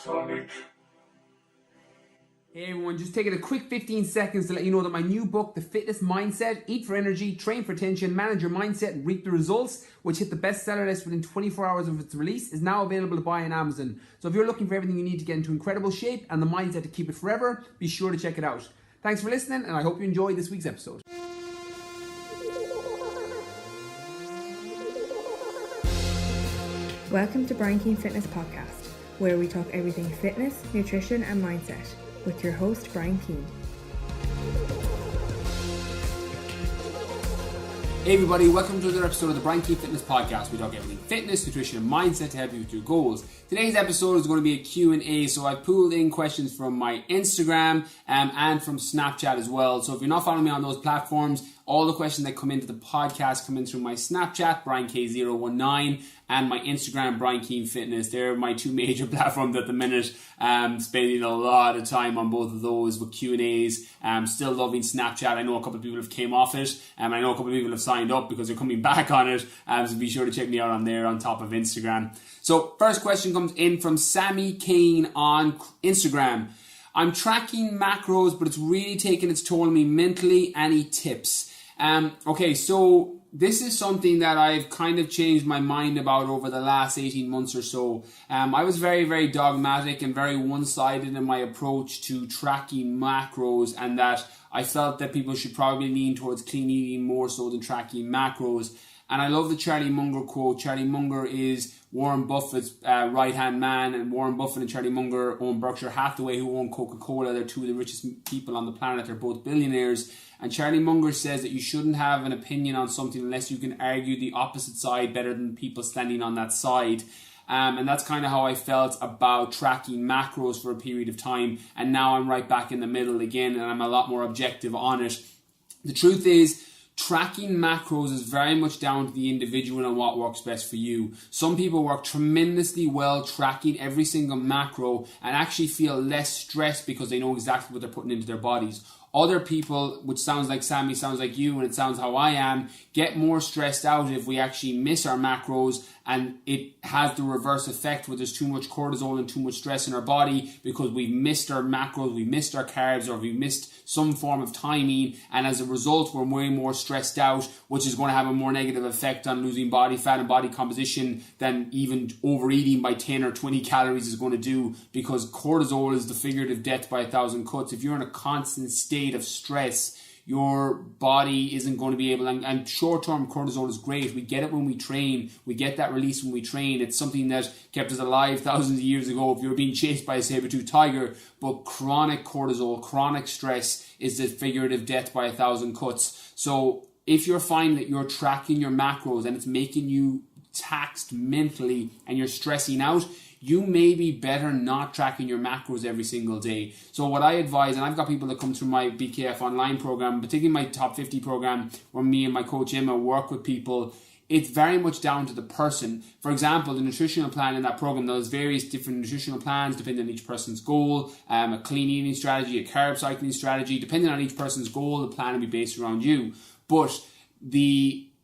Hey everyone, just taking a quick 15 seconds to let you know that my new book, The Fitness Mindset, Eat for Energy, Train for Attention, Manage Your Mindset and Reap the Results, which hit the bestseller list within 24 hours of its release, is now available to buy on Amazon. So if you're looking for everything you need to get into incredible shape and the mindset to keep it forever, be sure to check it out. Thanks for listening, and I hope you enjoyed this week's episode. Welcome to Brian Keane Fitness Podcast, where we talk everything fitness, nutrition and mindset with your host Brian Keane. Hey everybody, welcome to another episode of the Brian Keane Fitness Podcast. We talk everything fitness, nutrition and mindset to help you with your goals. Today's episode is going to be a Q&A, so I've pulled in questions from my Instagram and from Snapchat as well. So if you're not following me on those platforms, all the questions that come into the podcast come in through my Snapchat, BrianK019, and my Instagram, Brian Keane Fitness. They're my two major platforms at the minute. Spending a lot of time on both of those with Q&As. Still loving Snapchat. I know a couple of people have came off it. I know a couple of people have signed up because they're coming back on it. So be sure to check me out on there on top of Instagram. So first question comes in from Sammy Kane on Instagram. I'm tracking macros, but it's really taking its toll on me mentally. Any tips? Okay, so this is something that I've kind of changed my mind about over the last 18 months or so. I was very, very dogmatic and very one-sided in my approach to tracking macros, and that I felt that people should probably lean towards clean eating more so than tracking macros. And I love the Charlie Munger quote. Charlie Munger is Warren Buffett's right-hand man, and Warren Buffett and Charlie Munger own Berkshire Hathaway, who own Coca-Cola. They're two of the richest people on the planet. They're both billionaires. And Charlie Munger says that you shouldn't have an opinion on something unless you can argue the opposite side better than people standing on that side. And that's kind of how I felt about tracking macros for a period of time. And now I'm right back in the middle again, and I'm a lot more objective on it. The truth is, tracking macros is very much down to the individual and what works best for you. Some people work tremendously well tracking every single macro and actually feel less stressed because they know exactly what they're putting into their bodies. Other people, which sounds like Sammy, sounds like you, and it sounds how I am, get more stressed out if we actually miss our macros, and it has the reverse effect where there's too much cortisol and too much stress in our body because we've missed our macros, we've missed our carbs, or we've missed some form of timing, and as a result we're way more stressed out, which is going to have a more negative effect on losing body fat and body composition than even overeating by 10 or 20 calories is going to do, because cortisol is the figurative death by 1,000 cuts. If you're in a constant state of stress, your body isn't going to be able, and short-term cortisol is great. We get it when we train. We get that release when we train. It's something that kept us alive thousands of years ago if you were being chased by a saber-toothed tiger. But chronic cortisol, chronic stress is the figurative death by 1,000 cuts. So if you're finding that you're tracking your macros and it's making you taxed mentally and you're stressing out, you may be better not tracking your macros every single day. So what I advise, and I've got people that come through my BKF online program, particularly my top 50 program, where me and my coach Emma work with people, it's very much down to the person. For example, the nutritional plan in that program, there's various different nutritional plans depending on each person's goal, a clean eating strategy, a carb cycling strategy. Depending on each person's goal, the plan will be based around you. But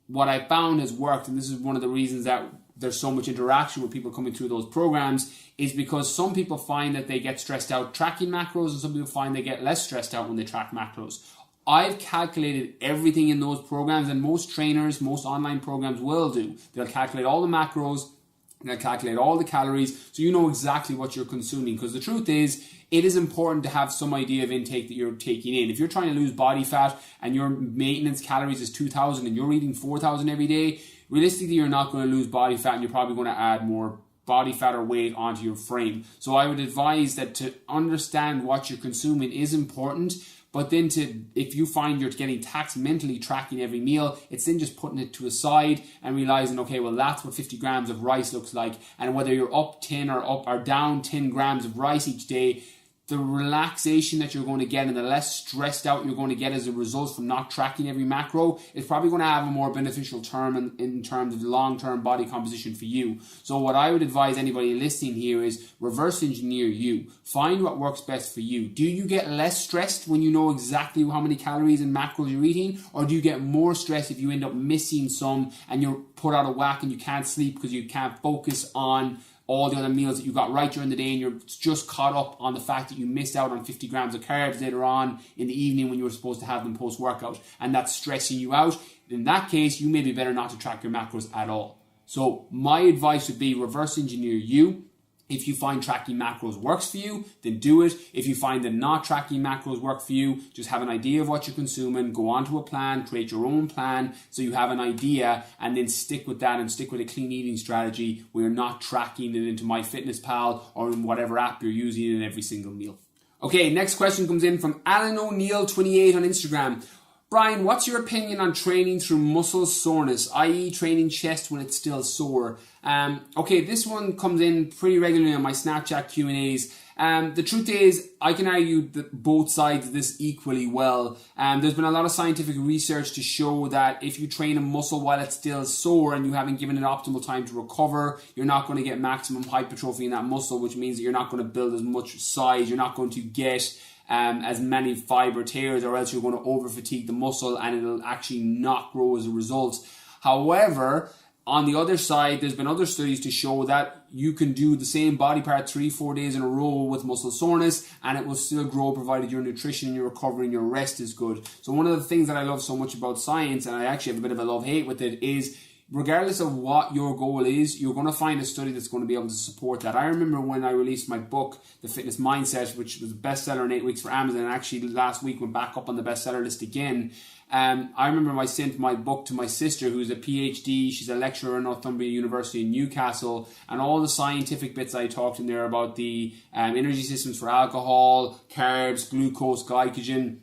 what I found has worked, and this is one of the reasons that there's so much interaction with people coming through those programs, is because some people find that they get stressed out tracking macros, and some people find they get less stressed out when they track macros. I've calculated everything in those programs, and most trainers, most online programs will do. They'll calculate all the macros, they'll calculate all the calories, so you know exactly what you're consuming. Because the truth is, it is important to have some idea of intake that you're taking in. If you're trying to lose body fat and your maintenance calories is 2,000 and you're eating 4,000 every day, realistically, you're not going to lose body fat, and you're probably going to add more body fat or weight onto your frame. So I would advise that to understand what you're consuming is important, but then if you find you're getting taxed mentally tracking every meal, it's then just putting it to a side and realizing, okay, well, that's what 50 grams of rice looks like. And whether you're up 10 or down 10 grams of rice each day, the relaxation that you're going to get and the less stressed out you're going to get as a result from not tracking every macro is probably going to have a more beneficial term in terms of long-term body composition for you. So what I would advise anybody listening here is reverse engineer you. Find what works best for you. Do you get less stressed when you know exactly how many calories and macros you're eating? Or do you get more stressed if you end up missing some and you're put out of whack and you can't sleep because you can't focus on all the other meals that you got right during the day, and you're just caught up on the fact that you missed out on 50 grams of carbs later on in the evening when you were supposed to have them post-workout, and that's stressing you out, in that case, you may be better not to track your macros at all. So my advice would be reverse engineer you. If you find tracking macros works for you, then do it. If you find that not tracking macros work for you, just have an idea of what you're consuming, go onto a plan, create your own plan so you have an idea, and then stick with that and stick with a clean eating strategy where you're not tracking it into MyFitnessPal or in whatever app you're using in every single meal. Okay, next question comes in from Alan O'Neill 28 on Instagram. Brian, what's your opinion on training through muscle soreness, i.e. training chest when it's still sore? Okay, this one comes in pretty regularly on my Snapchat Q&As. The truth is, I can argue that both sides of this equally well. There's been a lot of scientific research to show that if you train a muscle while it's still sore and you haven't given it optimal time to recover, you're not going to get maximum hypertrophy in that muscle, which means that you're not going to build as much size, you're not going to get as many fiber tears, or else you're going to over fatigue the muscle and it'll actually not grow as a result. However, on the other side, there's been other studies to show that you can do the same body part 3-4 days in a row with muscle soreness and it will still grow provided your nutrition and your recovery and your rest is good. So one of the things that I love so much about science, and I actually have a bit of a love-hate with it, is regardless of what your goal is, you're going to find a study that's going to be able to support that. I remember when I released my book, The Fitness Mindset, which was a bestseller in 8 weeks for Amazon, and actually last week went back up on the bestseller list again. I remember I sent my book to my sister, who's a PhD. She's a lecturer at Northumbria University in Newcastle, and all the scientific bits I talked in there about the energy systems for alcohol, carbs, glucose, glycogen.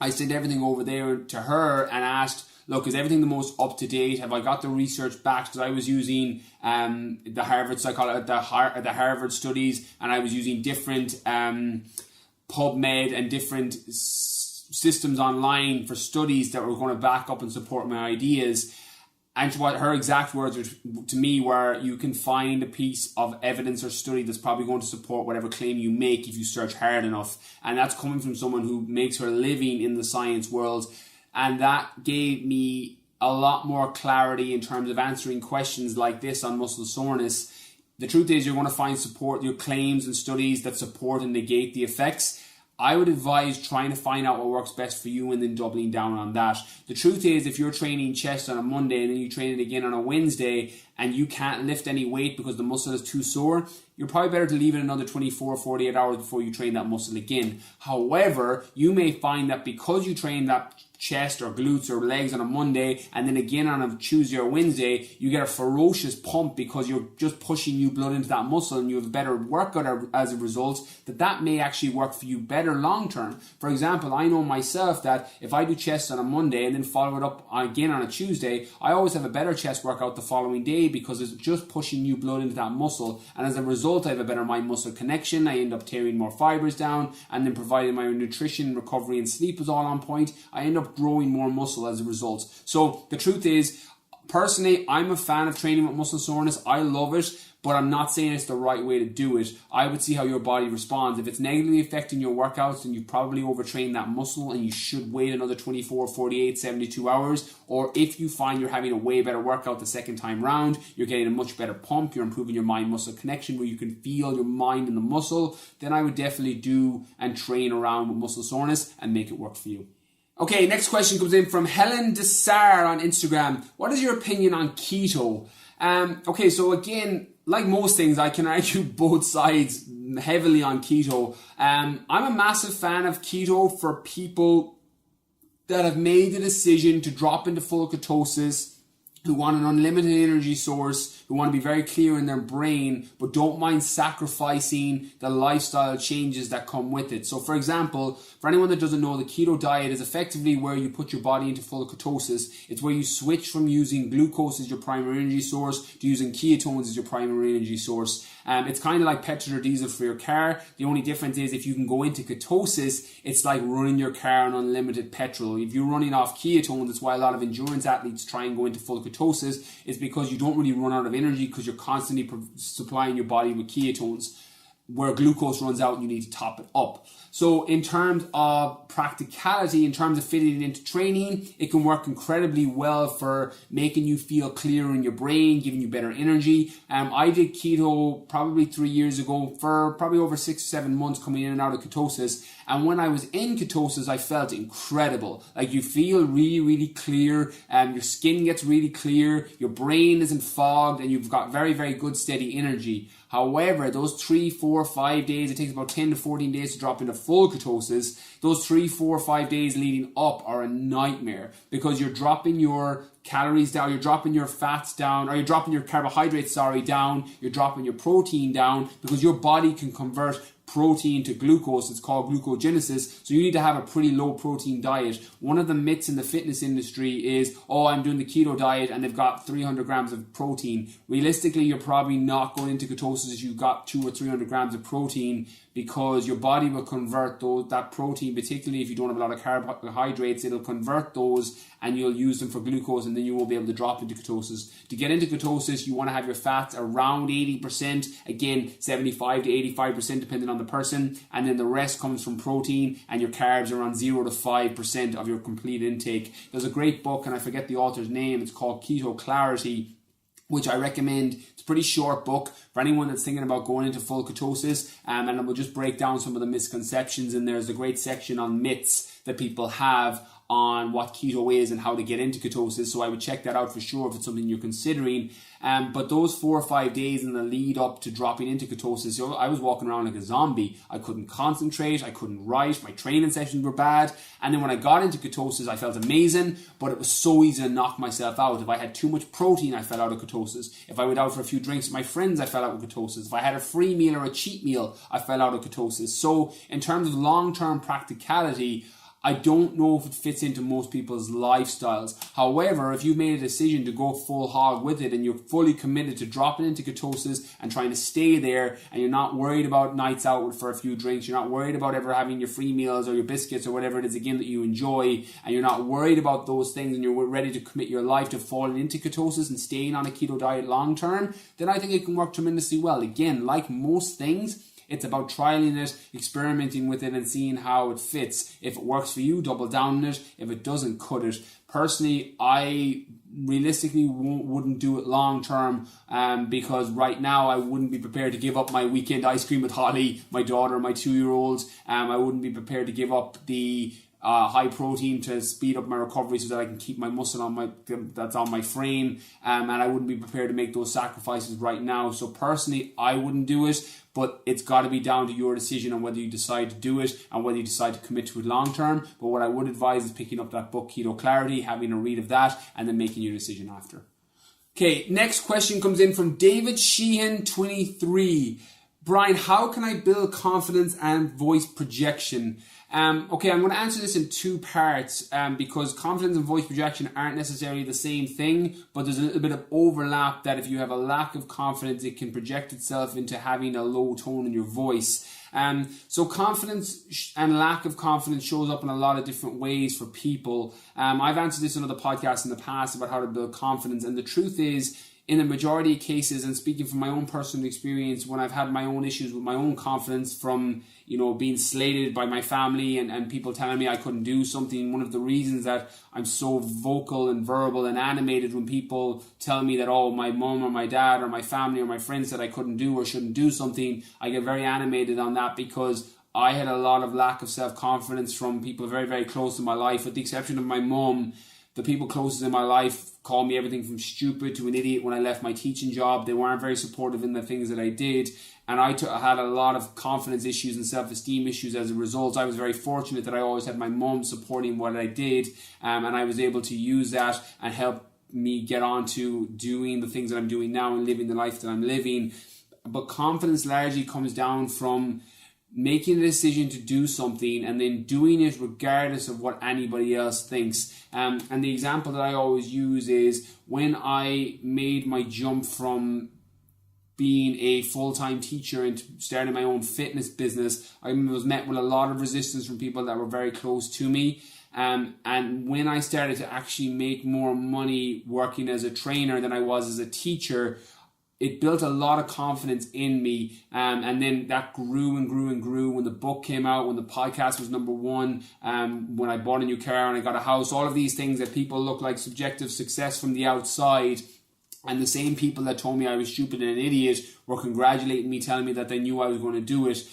I sent everything over there to her and asked, look, is everything the most up to date? Have I got the research back? Because I was using the Harvard the Harvard studies, and I was using different PubMed and different systems online for studies that were going to back up and support my ideas. And what her exact words to me were, you can find a piece of evidence or study that's probably going to support whatever claim you make if you search hard enough. And that's coming from someone who makes her living in the science world. And that gave me a lot more clarity in terms of answering questions like this on muscle soreness. The truth is, you're going to find support, your claims and studies that support and negate the effects. I would advise trying to find out what works best for you and then doubling down on that. The truth is, if you're training chest on a Monday and then you train it again on a Wednesday and you can't lift any weight because the muscle is too sore, you're probably better to leave it another 24 or 48 hours before you train that muscle again. However, you may find that because you train that chest or glutes or legs on a Monday and then again on a Tuesday or Wednesday, you get a ferocious pump because you're just pushing new blood into that muscle and you have a better workout as a result, that may actually work for you better long term. For example, I know myself that if I do chest on a Monday and then follow it up again on a Tuesday, I always have a better chest workout the following day because it's just pushing new blood into that muscle, and as a result I have a better mind-muscle connection. I end up tearing more fibers down, and then providing my nutrition, recovery and sleep is all on point, I end up growing more muscle as a result. So the truth is, personally, I'm a fan of training with muscle soreness. I love it, but I'm not saying it's the right way to do it. I would see how your body responds. If it's negatively affecting your workouts, then you've probably overtrained that muscle and you should wait another 24, 48, 72 hours. Or if you find you're having a way better workout the second time round, you're getting a much better pump, you're improving your mind-muscle connection where you can feel your mind in the muscle, then I would definitely do and train around with muscle soreness and make it work for you. Okay, next question comes in from Helen Desar on Instagram. What is your opinion on keto? Okay, so again, like most things, I can argue both sides heavily on keto. I'm a massive fan of keto for people that have made the decision to drop into full ketosis, who want an unlimited energy source, who want to be very clear in their brain, but don't mind sacrificing the lifestyle changes that come with it. So for example, for anyone that doesn't know, the keto diet is effectively where you put your body into full ketosis. It's where you switch from using glucose as your primary energy source to using ketones as your primary energy source. It's kind of like petrol or diesel for your car. The only difference is if you can go into ketosis, it's like running your car on unlimited petrol. If you're running off ketones, that's why a lot of endurance athletes try and go into full ketosis, is because you don't really run out of energy because you're constantly supplying your body with ketones. where glucose runs out and you need to top it up. So in terms of practicality, in terms of fitting it into training, it can work incredibly well for making you feel clearer in your brain, giving you better energy. I did keto probably 3 years ago for probably over 6 or 7 months, coming in and out of ketosis. And when I was in ketosis, I felt incredible. Like, you feel really, really clear. Your skin gets really clear. Your brain isn't fogged, and you've got very, very good steady energy. However, those 3, 4, 5 days, it takes about 10 to 14 days to drop into full ketosis. Those 3, 4, 5 days leading up are a nightmare, because you're dropping your calories down, you're dropping your fats down, or you're dropping your carbohydrates, down, you're dropping your protein down, because your body can convert protein to glucose. It's called glucogenesis. So you need to have a pretty low protein diet. One of the myths in the fitness industry is, oh, I'm doing the keto diet and they've got 300 grams of protein. Realistically, you're probably not going into ketosis if you've got 200 or 300 grams of protein, because your body will convert that protein, particularly if you don't have a lot of carbohydrates, it'll convert those and you'll use them for glucose, and then you won't be able to drop into ketosis. To get into ketosis, you want to have your fats around 80%, again 75 to 85% depending on the person, and then the rest comes from protein, and your carbs around 0 to 5% of your complete intake. There's a great book, and I forget the author's name, it's called Keto Clarity, which I recommend. It's a pretty short book for anyone that's thinking about going into full ketosis, and it will just break down some of the misconceptions. And there's a great section on myths that people have on what keto is and how to get into ketosis. So I would check that out for sure if it's something you're considering. But those 4 or 5 days in the lead up to dropping into ketosis, I was walking around like a zombie. I couldn't concentrate, I couldn't write, my training sessions were bad. And then when I got into ketosis, I felt amazing, but it was so easy to knock myself out. If I had too much protein, I fell out of ketosis. If I went out for a few drinks with my friends, I fell out of ketosis. If I had a free meal or a cheat meal, I fell out of ketosis. So in terms of long-term practicality, I don't know if it fits into most people's lifestyles. However, if you've made a decision to go full hog with it and you're fully committed to dropping into ketosis and trying to stay there, and you're not worried about nights out for a few drinks, you're not worried about ever having your free meals or your biscuits or whatever it is again that you enjoy, and you're not worried about those things, and you're ready to commit your life to falling into ketosis and staying on a keto diet long term, then I think it can work tremendously well. Again, like most things, it's about trialing it, experimenting with it, and seeing how it fits. If it works for you, double down on it. If it doesn't, cut it. Personally, I realistically wouldn't do it long term, because right now I wouldn't be prepared to give up my weekend ice cream with Holly, my daughter, my 2-year-old. I wouldn't be prepared to give up the high protein to speed up my recovery so that I can keep my muscle that's on my frame, and I wouldn't be prepared to make those sacrifices right now. So personally, I wouldn't do it, but it's got to be down to your decision on whether you decide to do it and whether you decide to commit to it long term. But what I would advise is picking up that book, Keto Clarity, having a read of that, and then making your decision after. Okay, next question comes in from David Sheehan, 23. Brian, how can I build confidence and voice projection? Okay, I'm going to answer this in 2 parts, because confidence and voice projection aren't necessarily the same thing, but there's a little bit of overlap that if you have a lack of confidence, it can project itself into having a low tone in your voice. So confidence and lack of confidence shows up in a lot of different ways for people. I've answered this in other podcasts in the past about how to build confidence, and the truth is, in the majority of cases, and speaking from my own personal experience, when I've had my own issues with my own confidence from, being slated by my family and people telling me I couldn't do something, one of the reasons that I'm so vocal and verbal and animated when people tell me that, oh, my mom or my dad or my family or my friends said I couldn't do or shouldn't do something, I get very animated on that, because I had a lot of lack of self-confidence from people very, very close to my life, with the exception of my mom. The people closest in my life called me everything from stupid to an idiot when I left my teaching job. They weren't very supportive in the things that I did. And I had a lot of confidence issues and self-esteem issues as a result. I was very fortunate that I always had my mom supporting what I did. And I was able to use that and help me get on to doing the things that I'm doing now and living the life that I'm living. But confidence largely comes down from making a decision to do something and then doing it regardless of what anybody else thinks. And the example that I always use is when I made my jump from being a full-time teacher into starting my own fitness business, I was met with a lot of resistance from people that were very close to me. And when I started to actually make more money working as a trainer than I was as a teacher, it built a lot of confidence in me, and then that grew and grew and grew. When the book came out, when the podcast was number one, when I bought a new car and I got a house, all of these things that people look like subjective success from the outside, and the same people that told me I was stupid and an idiot were congratulating me, telling me that they knew I was going to do it.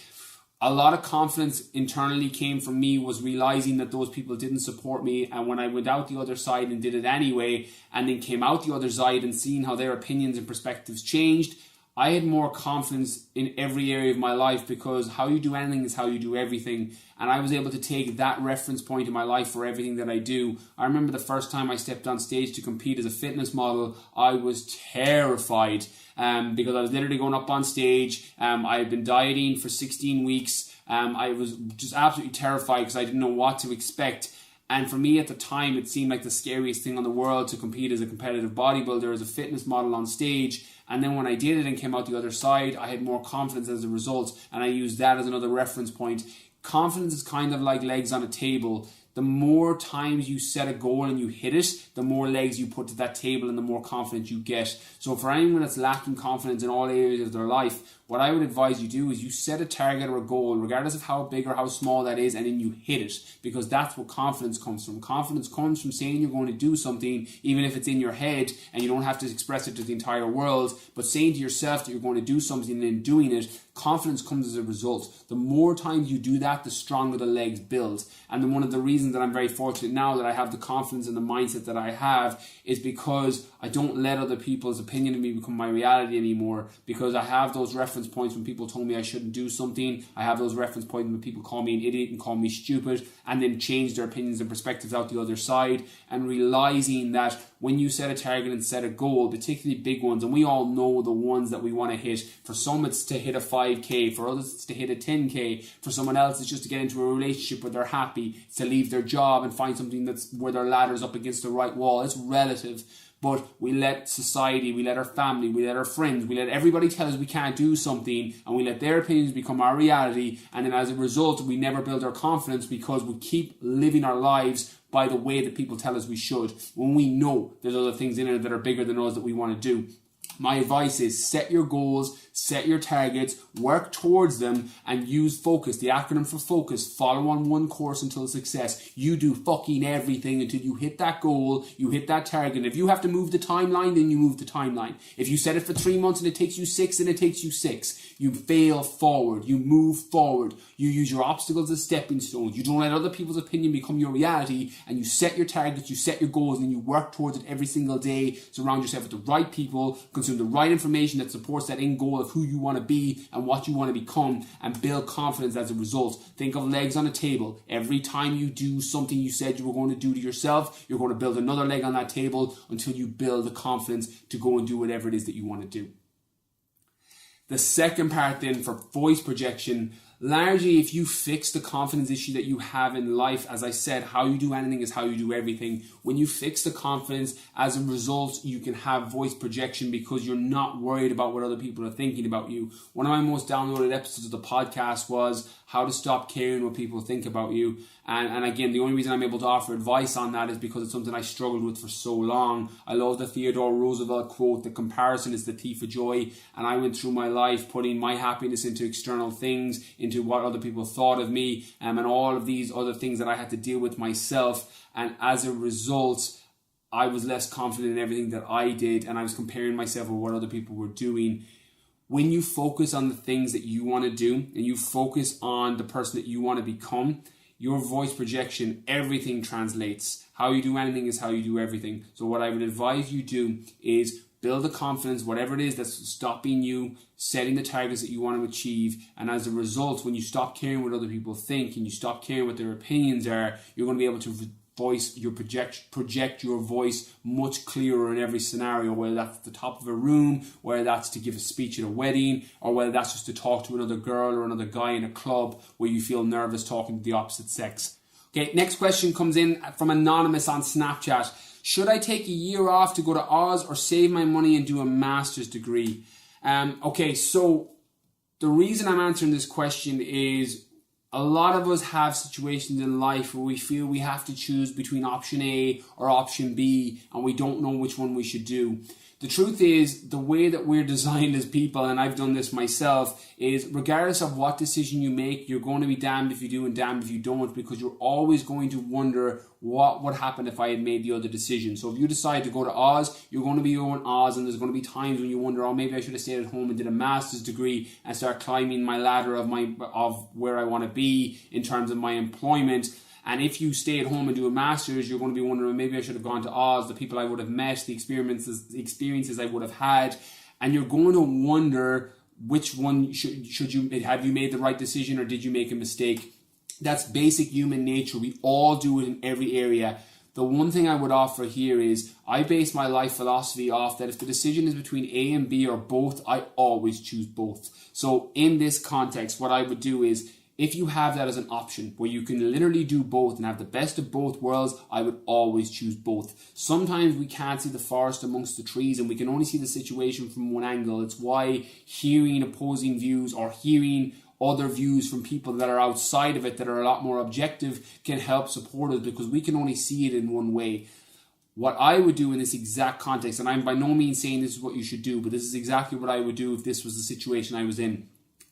A lot of confidence internally came from me, was realizing that those people didn't support me, and when I went out the other side and did it anyway, and then came out the other side and seeing how their opinions and perspectives changed, I had more confidence in every area of my life, because how you do anything is how you do everything. And I was able to take that reference point in my life for everything that I do. I remember the first time I stepped on stage to compete as a fitness model, I was terrified because I was literally going up on stage. I had been dieting for 16 weeks. I was just absolutely terrified because I didn't know what to expect. And for me at the time, it seemed like the scariest thing on the world to compete as a competitive bodybuilder, as a fitness model on stage. And then when I did it and came out the other side, I had more confidence as a result. And I used that as another reference point. Confidence is kind of like legs on a table. The more times you set a goal and you hit it, the more legs you put to that table and the more confidence you get. So for anyone that's lacking confidence in all areas of their life, what I would advise you do is you set a target or a goal, regardless of how big or how small that is, and then you hit it, because that's what confidence comes from. Confidence comes from saying you're going to do something, even if it's in your head and you don't have to express it to the entire world, but saying to yourself that you're going to do something and then doing it. Confidence comes as a result. The more times you do that, the stronger the legs build. And then one of the reasons that I'm very fortunate now that I have the confidence and the mindset that I have is because I don't let other people's opinion of me become my reality anymore, because I have those reference points when people told me I shouldn't do something. I have those reference points when people call me an idiot and call me stupid, and then change their opinions and perspectives out the other side, and realizing that when you set a target and set a goal, particularly big ones, and we all know the ones that we want to hit. For some it's to hit a 5k, for others it's to hit a 10k, for someone else it's just to get into a relationship where they're happy, it's to leave their job and find something that's where their ladder's up against the right wall. It's relative. But we let society, we let our family, we let our friends, we let everybody tell us we can't do something, and we let their opinions become our reality, and then as a result we never build our confidence because we keep living our lives by the way that people tell us we should, when we know there's other things in it that are bigger than us that we want to do. My advice is set your goals, set your targets, work towards them, and use focus. The acronym for focus: follow on one course until success. You do fucking everything until you hit that goal, you hit that target. If you have to move the timeline, then you move the timeline. If you set it for 3 months and it takes you 6, then it takes you 6. You fail forward, you move forward, you use your obstacles as stepping stones. You don't let other people's opinion become your reality, and you set your targets, you set your goals, and you work towards it every single day. Surround yourself with the right people, consume the right information that supports that end goal of who you want to be and what you want to become, and build confidence as a result. Think of legs on a table. Every time you do something you said you were going to do to yourself, you're going to build another leg on that table until you build the confidence to go and do whatever it is that you want to do. The second part then for voice projection, largely if you fix the confidence issue that you have in life, as I said, how you do anything is how you do everything. When you fix the confidence, as a result, you can have voice projection because you're not worried about what other people are thinking about you. One of my most downloaded episodes of the podcast was how to stop caring what people think about you. And again, the only reason I'm able to offer advice on that is because it's something I struggled with for so long. I love the Theodore Roosevelt quote, "The comparison is the thief of joy." And I went through my life putting my happiness into external things, into what other people thought of me, and all of these other things that I had to deal with myself. And as a result, I was less confident in everything that I did, and I was comparing myself with what other people were doing. When you focus on the things that you want to do, and you focus on the person that you want to become, your voice projection, everything translates. How you do anything is how you do everything. So what I would advise you do is build the confidence, whatever it is that's stopping you, setting the targets that you want to achieve. And as a result, when you stop caring what other people think and you stop caring what their opinions are, you're going to be able to project your voice much clearer in every scenario, whether that's at the top of a room, whether that's to give a speech at a wedding, or whether that's just to talk to another girl or another guy in a club where you feel nervous talking to the opposite sex. Okay, next question comes in from Anonymous on Snapchat. Should I take a year off to go to Oz or save my money and do a master's degree? Okay, so the reason I'm answering this question is a lot of us have situations in life where we feel we have to choose between option A or option B, and we don't know which one we should do. The truth is, the way that we're designed as people, and I've done this myself, is regardless of what decision you make, you're going to be damned if you do and damned if you don't, because you're always going to wonder what would happen if I had made the other decision. So if you decide to go to Oz, you're going to be going Oz, and there's going to be times when you wonder, oh, maybe I should have stayed at home and did a master's degree and start climbing my ladder of where I want to be in terms of my employment. And if you stay at home and do a master's, you're going to be wondering, maybe I should have gone to Oz, the people I would have met, the experiences I would have had. And you're going to wonder which one should you, have you made the right decision or did you make a mistake? That's basic human nature. We all do it in every area. The one thing I would offer here is I base my life philosophy off that if the decision is between A and B or both, I always choose both. So in this context, what I would do is, if you have that as an option where you can literally do both and have the best of both worlds, I would always choose both. Sometimes we can't see the forest amongst the trees and we can only see the situation from one angle. It's why hearing opposing views or hearing other views from people that are outside of it that are a lot more objective can help support us, because we can only see it in one way. What I would do in this exact context, and I'm by no means saying this is what you should do, but this is exactly what I would do if this was the situation I was in.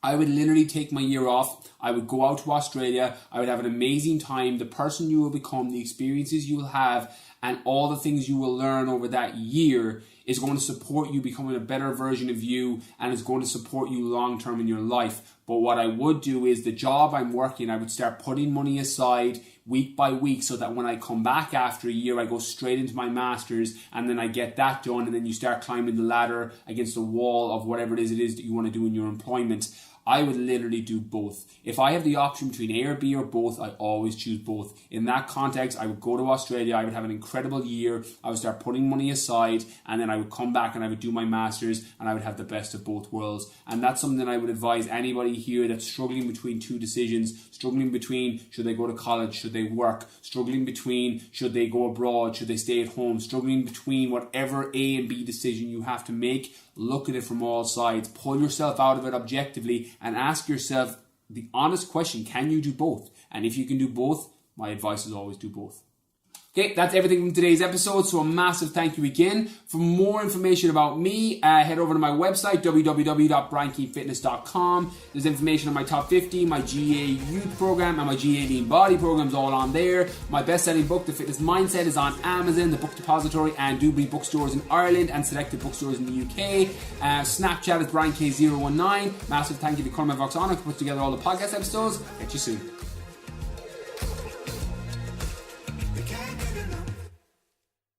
I would literally take my year off. I would go out to Australia. I would have an amazing time. The person you will become, the experiences you will have, and all the things you will learn over that year is going to support you becoming a better version of you, and is going to support you long term in your life. But what I would do is, the job I'm working, I would start putting money aside week by week so that when I come back after a year, I go straight into my master's and then I get that done, and then you start climbing the ladder against the wall of whatever it is that you want to do in your employment. I would literally do both. If I have the option between A or B or both, I always choose both. In that context, I would go to Australia, I would have an incredible year, I would start putting money aside, and then I would come back and I would do my master's, and I would have the best of both worlds. And that's something that I would advise anybody here that's struggling between two decisions, struggling between should they go to college, should they work, struggling between should they go abroad, should they stay at home, struggling between whatever A and B decision you have to make. Look at it from all sides, pull yourself out of it objectively, and ask yourself the honest question, can you do both? And if you can do both, my advice is always do both. Okay, that's everything from today's episode, so a massive thank you again. For more information about me, head over to my website, www.briankeenfitness.com. There's information on my top 50, my GA youth program, and my GA lean body programs all on there. My best-selling book, The Fitness Mindset, is on Amazon, the Book Depository, and Dubry bookstores in Ireland, and selected bookstores in the UK. Snapchat is BrianK019. Massive thank you to Cormac Voxonic who put together all the podcast episodes. Catch you soon.